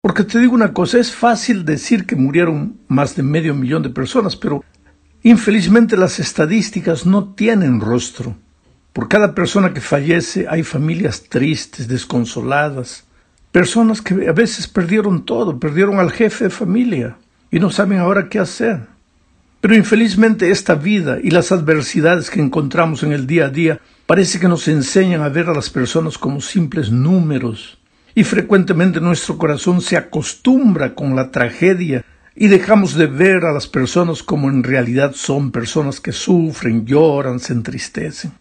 Porque te digo una cosa, es fácil decir que murieron más de 500.000 de personas, pero infelizmente las estadísticas no tienen rostro. Por cada persona que fallece hay familias tristes, desconsoladas, personas que a veces perdieron todo, perdieron al jefe de familia y no saben ahora qué hacer. Pero infelizmente esta vida y las adversidades que encontramos en el día a día parece que nos enseñan a ver a las personas como simples números. Y frecuentemente nuestro corazón se acostumbra con la tragedia y dejamos de ver a las personas como en realidad son, personas que sufren, lloran, se entristecen.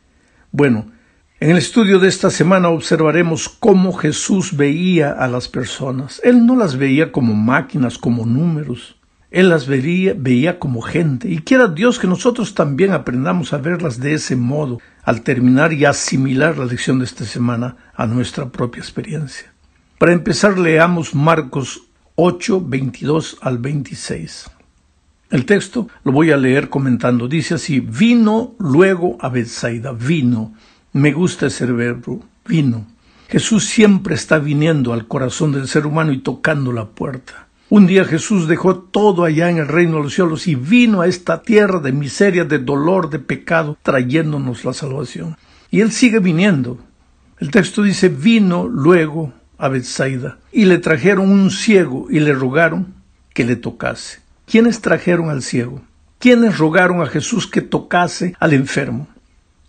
Bueno, en el estudio de esta semana observaremos cómo Jesús veía a las personas. Él no las veía como máquinas, como números. Él las veía como gente. Y quiera Dios que nosotros también aprendamos a verlas de ese modo al terminar y asimilar la lección de esta semana a nuestra propia experiencia. Para empezar, leamos Marcos 8, 22 al 26. El texto lo voy a leer comentando. Dice así: vino luego a Betsaida. Vino. Me gusta ese verbo. Vino. Jesús siempre está viniendo al corazón del ser humano y tocando la puerta. Un día Jesús dejó todo allá en el reino de los cielos y vino a esta tierra de miseria, de dolor, de pecado, trayéndonos la salvación. Y Él sigue viniendo. El texto dice: vino luego a Betsaida, y le trajeron un ciego y le rogaron que le tocase. ¿Quiénes trajeron al ciego? ¿Quiénes rogaron a Jesús que tocase al enfermo?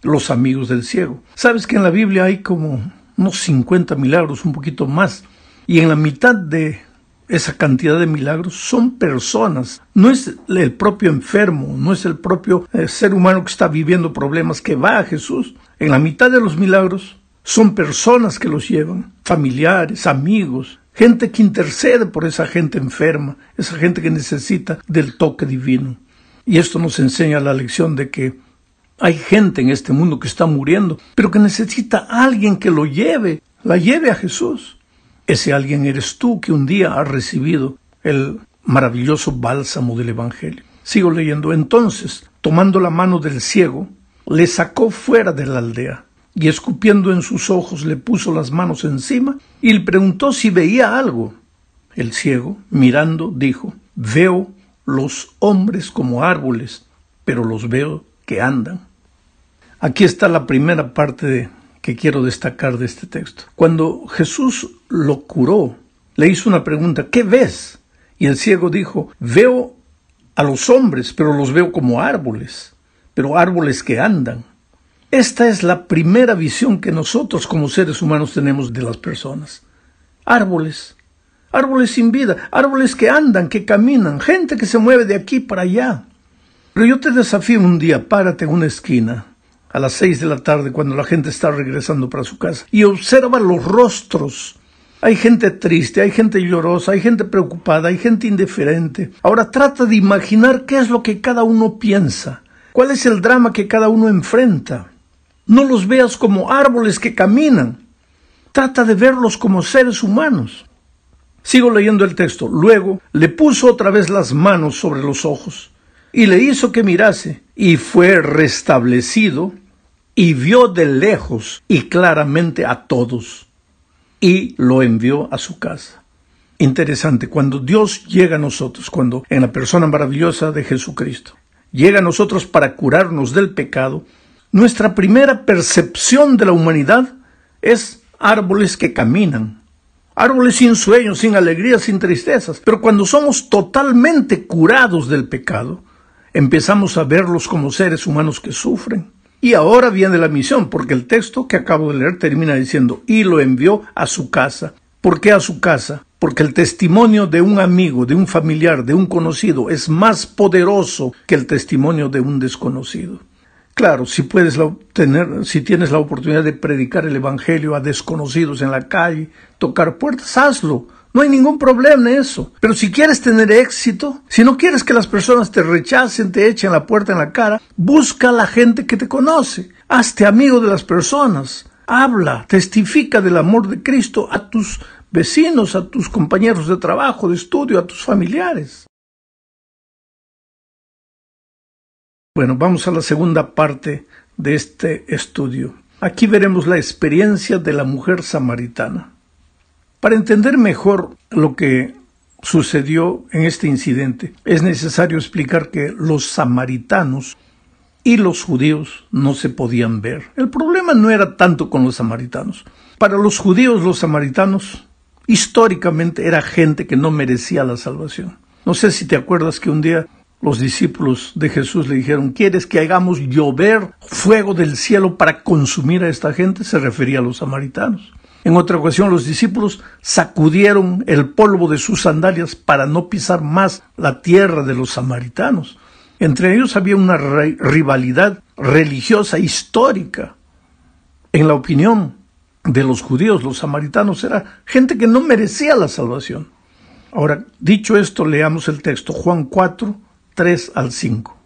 Los amigos del ciego. ¿Sabes que en la Biblia hay como unos 50 milagros, un poquito más? Y en la mitad de esa cantidad de milagros son personas. No es el propio enfermo, no es el propio ser humano que está viviendo problemas que va a Jesús. En la mitad de los milagros son personas que los llevan, familiares, amigos, gente que intercede por esa gente enferma, esa gente que necesita del toque divino. Y esto nos enseña la lección de que hay gente en este mundo que está muriendo, pero que necesita a alguien que la lleve a Jesús. Ese alguien eres tú, que un día has recibido el maravilloso bálsamo del Evangelio. Sigo leyendo. Entonces, tomando la mano del ciego, le sacó fuera de la aldea. Y escupiendo en sus ojos le puso las manos encima y le preguntó si veía algo. El ciego, mirando, dijo: veo los hombres como árboles, pero los veo que andan. Aquí está la primera parte que quiero destacar de este texto. Cuando Jesús lo curó, le hizo una pregunta: ¿qué ves? Y el ciego dijo: veo a los hombres, pero los veo como árboles, pero árboles que andan. Esta es la primera visión que nosotros como seres humanos tenemos de las personas. Árboles sin vida, árboles que andan, que caminan, gente que se mueve de aquí para allá. Pero yo te desafío un día, párate en una esquina a las 6 de la tarde cuando la gente está regresando para su casa y observa los rostros. Hay gente triste, hay gente llorosa, hay gente preocupada, hay gente indiferente. Ahora trata de imaginar qué es lo que cada uno piensa, cuál es el drama que cada uno enfrenta. No los veas como árboles que caminan. Trata de verlos como seres humanos. Sigo leyendo el texto. Luego le puso otra vez las manos sobre los ojos y le hizo que mirase, y fue restablecido y vio de lejos y claramente a todos, y lo envió a su casa. Interesante, cuando Dios llega a nosotros, cuando en la persona maravillosa de Jesucristo llega a nosotros para curarnos del pecado, nuestra primera percepción de la humanidad es árboles que caminan, árboles sin sueños, sin alegrías, sin tristezas. Pero cuando somos totalmente curados del pecado, empezamos a verlos como seres humanos que sufren. Y ahora viene la misión, porque el texto que acabo de leer termina diciendo: y lo envió a su casa. ¿Por qué a su casa? Porque el testimonio de un amigo, de un familiar, de un conocido es más poderoso que el testimonio de un desconocido. Claro, si tienes la oportunidad de predicar el Evangelio a desconocidos en la calle, tocar puertas, hazlo. No hay ningún problema en eso. Pero si quieres tener éxito, si no quieres que las personas te rechacen, te echen la puerta en la cara, busca a la gente que te conoce. Hazte amigo de las personas. Habla, testifica del amor de Cristo a tus vecinos, a tus compañeros de trabajo, de estudio, a tus familiares. Bueno, vamos a la segunda parte de este estudio. Aquí veremos la experiencia de la mujer samaritana. Para entender mejor lo que sucedió en este incidente, es necesario explicar que los samaritanos y los judíos no se podían ver. El problema no era tanto con los samaritanos. Para los judíos, los samaritanos históricamente era gente que no merecía la salvación. No sé si te acuerdas que un día los discípulos de Jesús le dijeron: ¿quieres que hagamos llover fuego del cielo para consumir a esta gente? Se refería a los samaritanos. En otra ocasión, los discípulos sacudieron el polvo de sus sandalias para no pisar más la tierra de los samaritanos. Entre ellos había una rivalidad religiosa histórica. En la opinión de los judíos, los samaritanos era gente que no merecía la salvación. Ahora, dicho esto, leamos el texto, Juan 4, 3 al 5.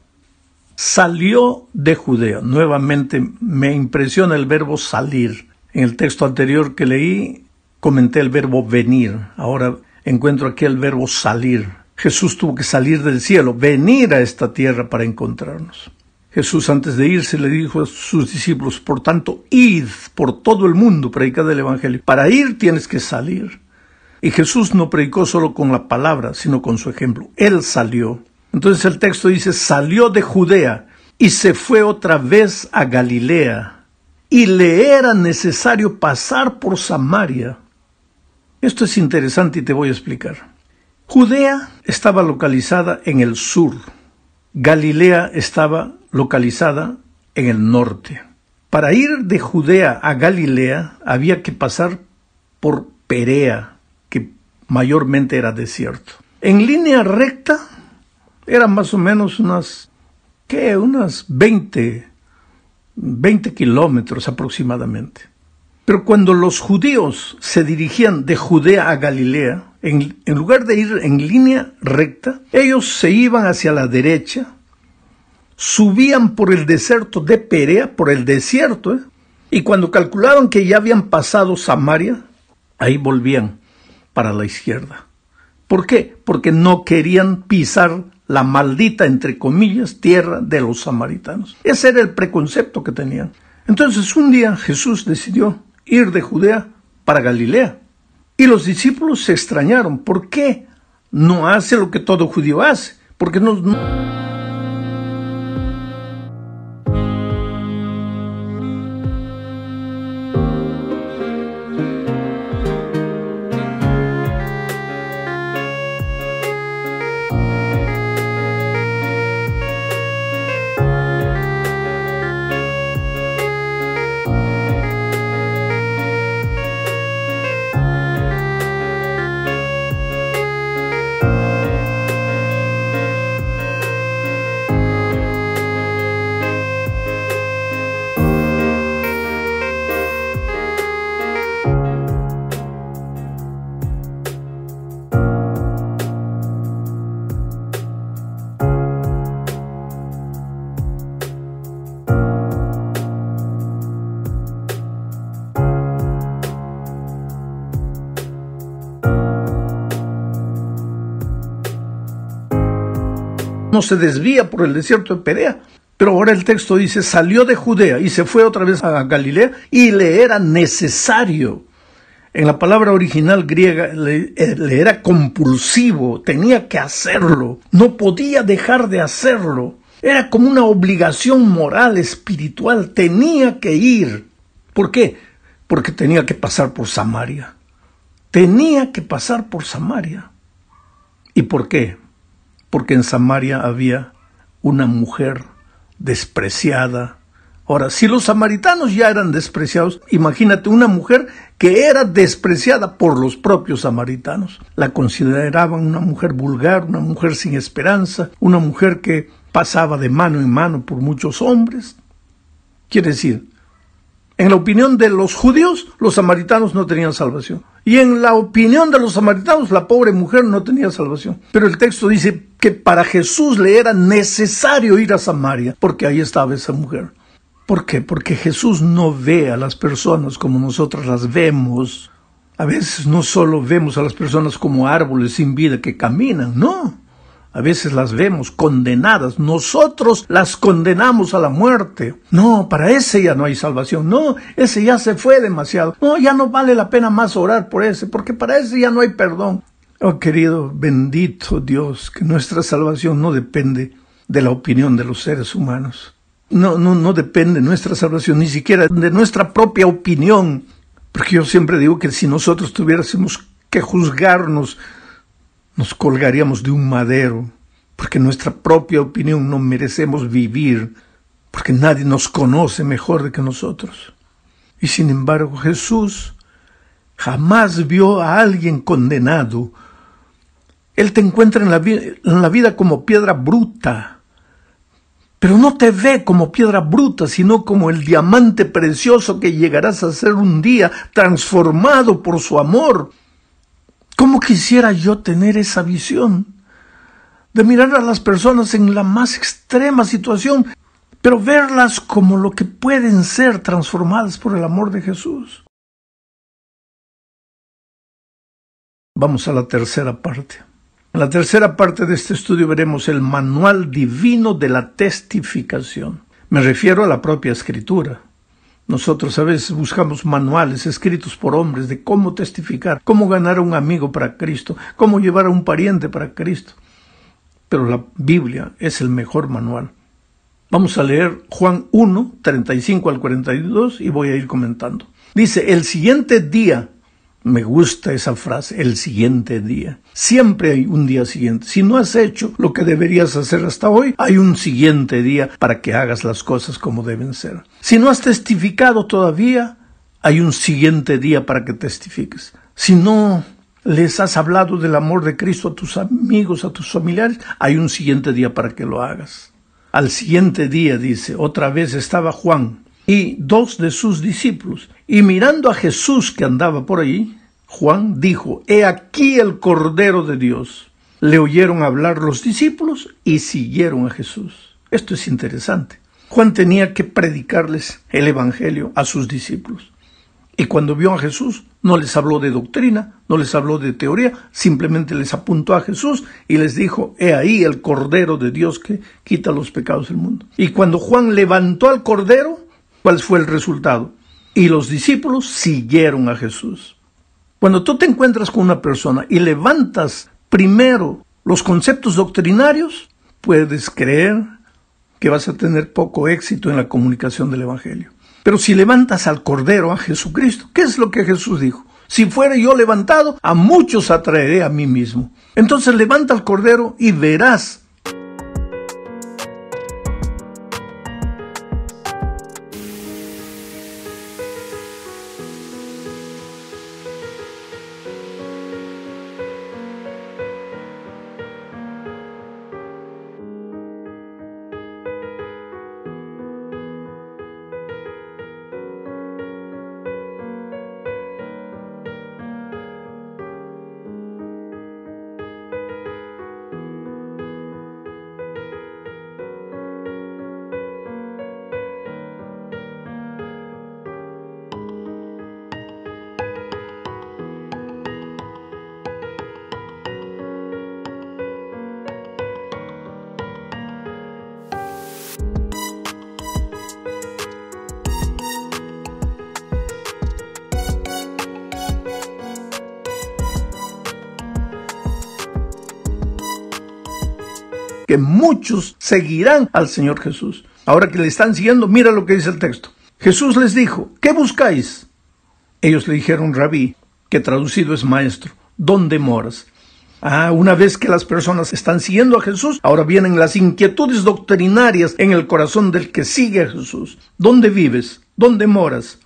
Salió de Judea. Nuevamente me impresiona el verbo salir. En el texto anterior que leí, comenté el verbo venir. Ahora encuentro aquí el verbo salir. Jesús tuvo que salir del cielo, venir a esta tierra para encontrarnos. Jesús, antes de irse, le dijo a sus discípulos: por tanto, id por todo el mundo, predicad el evangelio. Para ir tienes que salir. Y Jesús no predicó solo con la palabra, sino con su ejemplo. Él salió. Entonces el texto dice: salió de Judea y se fue otra vez a Galilea. Y le era necesario pasar por Samaria. Esto es interesante y te voy a explicar. Judea estaba localizada en el sur. Galilea estaba localizada en el norte. Para ir de Judea a Galilea había que pasar por Perea, que mayormente era desierto. En línea recta eran más o menos unas 20 kilómetros aproximadamente. Pero cuando los judíos se dirigían de Judea a Galilea, en lugar de ir en línea recta, ellos se iban hacia la derecha, subían por el desierto de Perea, por el desierto, y cuando calculaban que ya habían pasado Samaria, ahí volvían para la izquierda. ¿Por qué? Porque no querían pisar la maldita, entre comillas, tierra de los samaritanos. Ese era el preconcepto que tenían. Entonces un día Jesús decidió ir de Judea para Galilea. Y los discípulos se extrañaron. ¿Por qué no hace lo que todo judío hace? Porque no se desvía por el desierto de Perea. Pero ahora el texto dice: salió de Judea y se fue otra vez a Galilea y le era necesario. En la palabra original griega le era compulsivo, tenía que hacerlo, no podía dejar de hacerlo. Era como una obligación moral, espiritual, tenía que ir. ¿Por qué? Porque tenía que pasar por Samaria. Tenía que pasar por Samaria. ¿Y por qué? Porque en Samaria había una mujer despreciada. Ahora, si los samaritanos ya eran despreciados, imagínate una mujer que era despreciada por los propios samaritanos. La consideraban una mujer vulgar, una mujer sin esperanza, una mujer que pasaba de mano en mano por muchos hombres. Quiere decir, en la opinión de los judíos, los samaritanos no tenían salvación. Y en la opinión de los samaritanos, la pobre mujer no tenía salvación. Pero el texto dice que para Jesús le era necesario ir a Samaria, porque ahí estaba esa mujer. ¿Por qué? Porque Jesús no ve a las personas como nosotros las vemos. A veces no solo vemos a las personas como árboles sin vida que caminan, no. A veces las vemos condenadas. Nosotros las condenamos a la muerte. No, para ese ya no hay salvación. No, ese ya se fue demasiado. No, ya no vale la pena más orar por ese, porque para ese ya no hay perdón. Oh, querido, bendito Dios, que nuestra salvación no depende de la opinión de los seres humanos. No depende nuestra salvación, ni siquiera de nuestra propia opinión. Porque yo siempre digo que si nosotros tuviésemos que juzgarnos, nos colgaríamos de un madero, porque nuestra propia opinión no merecemos vivir, porque nadie nos conoce mejor que nosotros. Y sin embargo, Jesús jamás vio a alguien condenado. Él te encuentra en la vida como piedra bruta, pero no te ve como piedra bruta, sino como el diamante precioso que llegarás a ser un día, transformado por su amor. ¿Cómo quisiera yo tener esa visión? De mirar a las personas en la más extrema situación, pero verlas como lo que pueden ser, transformadas por el amor de Jesús. Vamos a la tercera parte. En la tercera parte de este estudio veremos el manual divino de la testificación. Me refiero a la propia Escritura. Nosotros a veces buscamos manuales escritos por hombres de cómo testificar, cómo ganar a un amigo para Cristo, cómo llevar a un pariente para Cristo. Pero la Biblia es el mejor manual. Vamos a leer Juan 1, 35 al 42 y voy a ir comentando. Dice, el siguiente día, me gusta esa frase, el siguiente día. Siempre hay un día siguiente. Si no has hecho lo que deberías hacer hasta hoy, hay un siguiente día para que hagas las cosas como deben ser. Si no has testificado todavía, hay un siguiente día para que testifiques. Si no les has hablado del amor de Cristo a tus amigos, a tus familiares, hay un siguiente día para que lo hagas. Al siguiente día, dice, otra vez estaba Juan y 2 de sus discípulos, y mirando a Jesús que andaba por ahí, Juan dijo, he aquí el Cordero de Dios. Le oyeron hablar los discípulos y siguieron a Jesús. Esto es interesante. Juan tenía que predicarles el Evangelio a sus discípulos. Y cuando vio a Jesús, no les habló de doctrina, no les habló de teoría, simplemente les apuntó a Jesús y les dijo, he ahí el Cordero de Dios que quita los pecados del mundo. Y cuando Juan levantó al Cordero, ¿cuál fue el resultado? Y los discípulos siguieron a Jesús. Cuando tú te encuentras con una persona y levantas primero los conceptos doctrinarios, puedes creer que vas a tener poco éxito en la comunicación del Evangelio. Pero si levantas al Cordero, a Jesucristo, ¿qué es lo que Jesús dijo? Si fuera yo levantado, a muchos atraeré a mí mismo. Entonces levanta al Cordero y verás. Que muchos seguirán al Señor Jesús. Ahora que le están siguiendo, mira lo que dice el texto. Jesús les dijo, ¿qué buscáis? Ellos le dijeron, Rabí, que traducido es maestro, ¿dónde moras? Una vez que las personas están siguiendo a Jesús, ahora vienen las inquietudes doctrinarias en el corazón del que sigue a Jesús. ¿Dónde vives? ¿Dónde moras?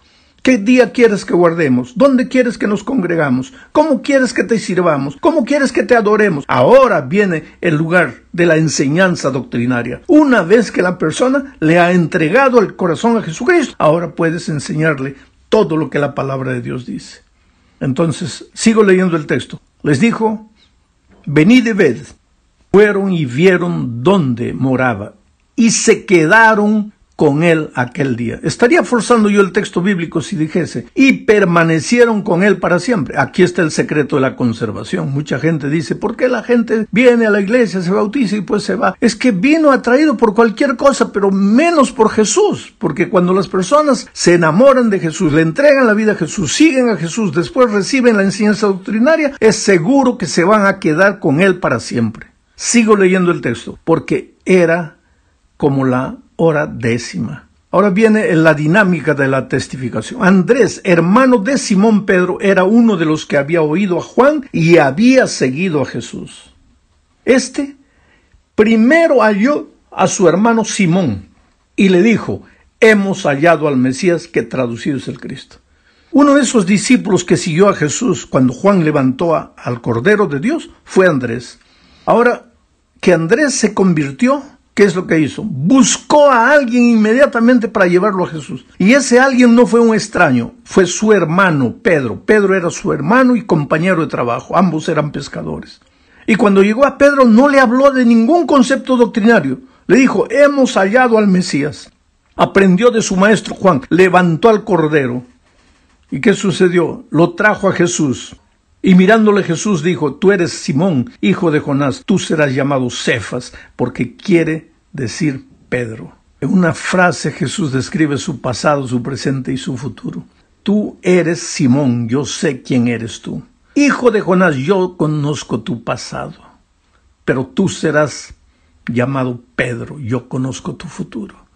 ¿Qué día quieres que guardemos? ¿Dónde quieres que nos congregamos? ¿Cómo quieres que te sirvamos? ¿Cómo quieres que te adoremos? Ahora viene el lugar de la enseñanza doctrinaria. Una vez que la persona le ha entregado el corazón a Jesucristo, ahora puedes enseñarle todo lo que la palabra de Dios dice. Entonces, sigo leyendo el texto. Les dijo, venid y ved. Fueron y vieron dónde moraba y se quedaron con él aquel día. Estaría forzando yo el texto bíblico si dijese, y permanecieron con él para siempre. Aquí está el secreto de la conservación. Mucha gente dice, ¿por qué la gente viene a la iglesia, se bautiza y pues se va? Es que vino atraído por cualquier cosa, pero menos por Jesús, porque cuando las personas se enamoran de Jesús, le entregan la vida a Jesús, siguen a Jesús, después reciben la enseñanza doctrinaria, es seguro que se van a quedar con él para siempre. Sigo leyendo el texto, porque era como la hora 10. Ahora viene la dinámica de la testificación. Andrés, hermano de Simón Pedro, era uno de los que había oído a Juan y había seguido a Jesús. Este primero halló a su hermano Simón y le dijo, hemos hallado al Mesías, que traducido es el Cristo. Uno de esos discípulos que siguió a Jesús cuando Juan levantó al Cordero de Dios fue Andrés. Ahora que Andrés se convirtió, ¿qué es lo que hizo? Buscó a alguien inmediatamente para llevarlo a Jesús. Y ese alguien no fue un extraño, fue su hermano Pedro. Pedro era su hermano y compañero de trabajo, ambos eran pescadores. Y cuando llegó a Pedro no le habló de ningún concepto doctrinario. Le dijo, hemos hallado al Mesías. Aprendió de su maestro Juan, levantó al Cordero. ¿Y qué sucedió? Lo trajo a Jesús. Y mirándole Jesús dijo, tú eres Simón, hijo de Jonás, tú serás llamado Cefas, porque quiere decir Pedro. En una frase Jesús describe su pasado, su presente y su futuro. Tú eres Simón, yo sé quién eres tú. Hijo de Jonás, yo conozco tu pasado, pero tú serás llamado Pedro, yo conozco tu futuro.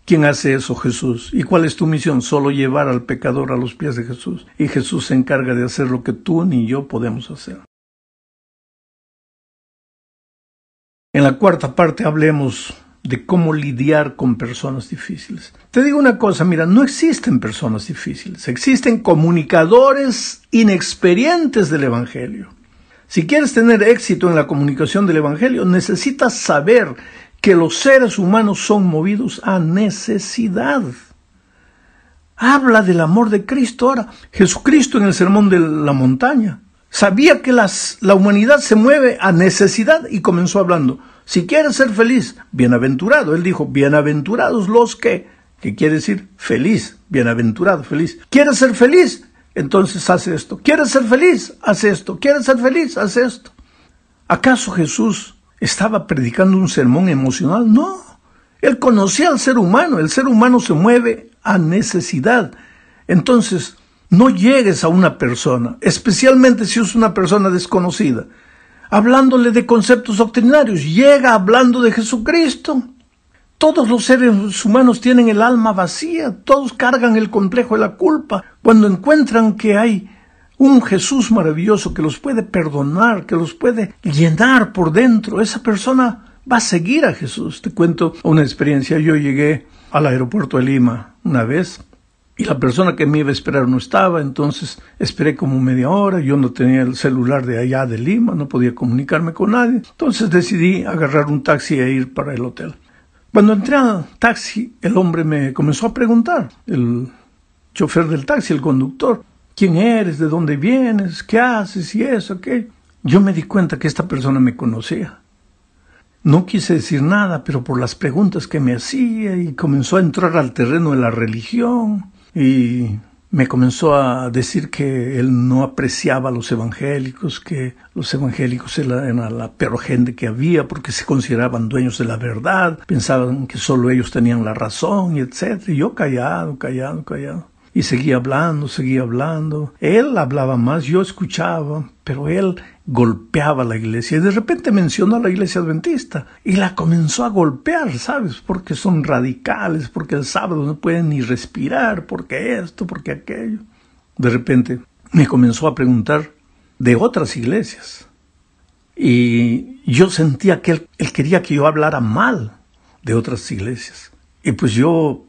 ¿Quién hace eso? Jesús. ¿Y cuál es tu misión? Solo llevar al pecador a los pies de Jesús. Y Jesús se encarga de hacer lo que tú ni yo podemos hacer. En la cuarta parte hablemos de cómo lidiar con personas difíciles. Te digo una cosa, mira, no existen personas difíciles. Existen comunicadores inexperientes del Evangelio. Si quieres tener éxito en la comunicación del Evangelio, necesitas saber que los seres humanos son movidos a necesidad. Habla del amor de Cristo. Ahora, Jesucristo en el Sermón de la Montaña sabía que la humanidad se mueve a necesidad y comenzó hablando, si quieres ser feliz, bienaventurado. Él dijo, bienaventurados los que quiere decir feliz, bienaventurado, feliz. ¿Quieres ser feliz? Entonces hace esto. ¿Quieres ser feliz? Haz esto. ¿Quieres ser feliz? Haz esto. ¿Acaso Jesús estaba predicando un sermón emocional? No. Él conocía al ser humano. El ser humano se mueve a necesidad. Entonces, no llegues a una persona, especialmente si es una persona desconocida, hablándole de conceptos doctrinarios. Llega hablando de Jesucristo. Todos los seres humanos tienen el alma vacía. Todos cargan el complejo de la culpa. Cuando encuentran que hay un Jesús maravilloso que los puede perdonar, que los puede llenar por dentro, esa persona va a seguir a Jesús. Te cuento una experiencia. Yo llegué al aeropuerto de Lima una vez y la persona que me iba a esperar no estaba, entonces esperé como media hora. Yo no tenía el celular de allá de Lima, no podía comunicarme con nadie. Entonces decidí agarrar un taxi e ir para el hotel. Cuando entré al taxi, el hombre me comenzó a preguntar, el chofer del taxi, el conductor, ¿quién eres? ¿De dónde vienes? ¿Qué haces? Y eso, ¿qué? Yo me di cuenta que esta persona me conocía. No quise decir nada, pero por las preguntas que me hacía, y comenzó a entrar al terreno de la religión, y me comenzó a decir que él no apreciaba a los evangélicos, que los evangélicos eran la peor gente que había porque se consideraban dueños de la verdad, pensaban que solo ellos tenían la razón, y etc. Y yo callado. Y seguía hablando. Él hablaba más, yo escuchaba, pero él golpeaba a la iglesia. Y de repente mencionó a la iglesia adventista y la comenzó a golpear, ¿sabes? Porque son radicales, porque el sábado no pueden ni respirar, porque esto, porque aquello. De repente me comenzó a preguntar de otras iglesias. Y yo sentía que él quería que yo hablara mal de otras iglesias. Y pues yo,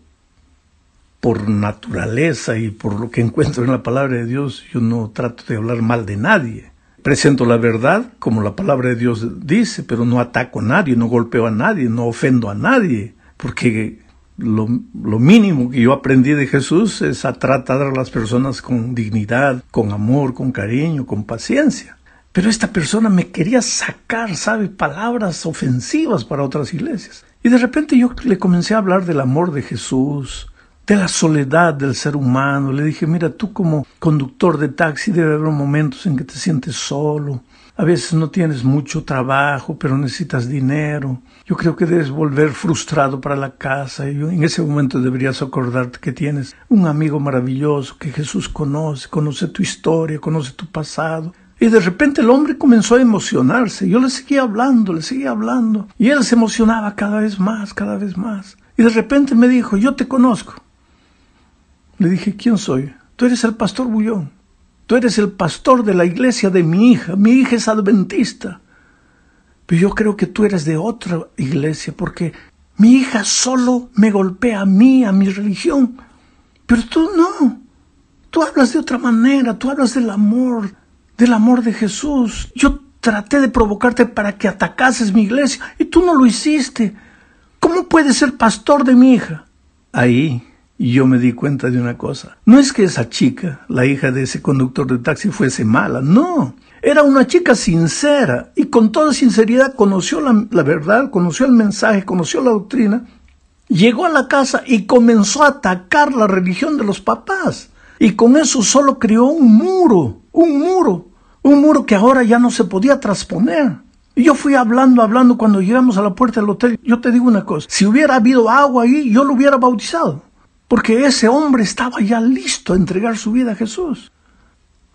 por naturaleza y por lo que encuentro en la palabra de Dios, yo no trato de hablar mal de nadie. Presento la verdad como la palabra de Dios dice, pero no ataco a nadie, no golpeo a nadie, no ofendo a nadie, porque lo mínimo que yo aprendí de Jesús es a tratar a las personas con dignidad, con amor, con cariño, con paciencia. Pero esta persona me quería sacar, ¿sabe?, palabras ofensivas para otras iglesias. Y de repente yo le comencé a hablar del amor de Jesús, de la soledad del ser humano. Le dije, mira, tú como conductor de taxi debe haber momentos en que te sientes solo. A veces no tienes mucho trabajo, pero necesitas dinero. Yo creo que debes volver frustrado para la casa. Y en ese momento deberías acordarte que tienes un amigo maravilloso que Jesús conoce tu historia, conoce tu pasado. Y de repente el hombre comenzó a emocionarse. Yo le seguía hablando. Y él se emocionaba cada vez más. Y de repente me dijo, yo te conozco. Le dije, ¿quién soy? Tú eres el pastor Bullón. Tú eres el pastor de la iglesia de mi hija. Mi hija es adventista. Pero yo creo que tú eres de otra iglesia, porque mi hija solo me golpea a mí, a mi religión. Pero tú no. Tú hablas de otra manera. Tú hablas del amor de Jesús. Yo traté de provocarte para que atacases mi iglesia y tú no lo hiciste. ¿Cómo puedes ser pastor de mi hija? Ahí yo me di cuenta de una cosa. No es que esa chica, la hija de ese conductor de taxi, fuese mala. No. Era una chica sincera y con toda sinceridad conoció la verdad, conoció el mensaje, conoció la doctrina. Llegó a la casa y comenzó a atacar la religión de los papás. Y con eso solo creó un muro que ahora ya no se podía trasponer. Y yo fui hablando, cuando llegamos a la puerta del hotel, yo te digo una cosa, si hubiera habido agua ahí, yo lo hubiera bautizado, porque ese hombre estaba ya listo a entregar su vida a Jesús.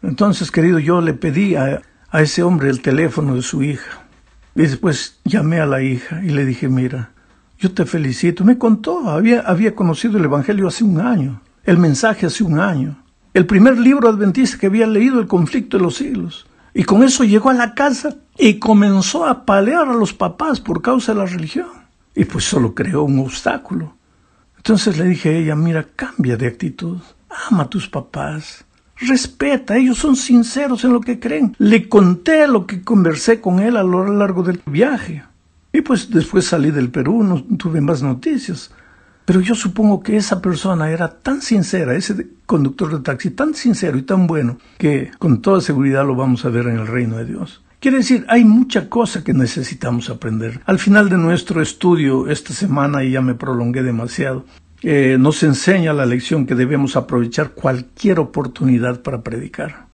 Entonces, querido, yo le pedí a ese hombre el teléfono de su hija, y después llamé a la hija y le dije, mira, yo te felicito. Me contó, había conocido el Evangelio hace un año, el mensaje hace un año, el primer libro adventista que había leído, El conflicto de los siglos. Y con eso llegó a la casa y comenzó a apalear a los papás por causa de la religión. Y pues solo creó un obstáculo. Entonces le dije a ella, mira, cambia de actitud. Ama a tus papás. Respeta, ellos son sinceros en lo que creen. Le conté lo que conversé con él a lo largo del viaje. Y pues después salí del Perú, no tuve más noticias. Pero yo supongo que esa persona era tan sincera, ese conductor de taxi, tan sincero y tan bueno, que con toda seguridad lo vamos a ver en el reino de Dios. Quiere decir, hay mucha cosa que necesitamos aprender. Al final de nuestro estudio esta semana, y ya me prolongué demasiado, nos enseña la lección que debemos aprovechar cualquier oportunidad para predicar.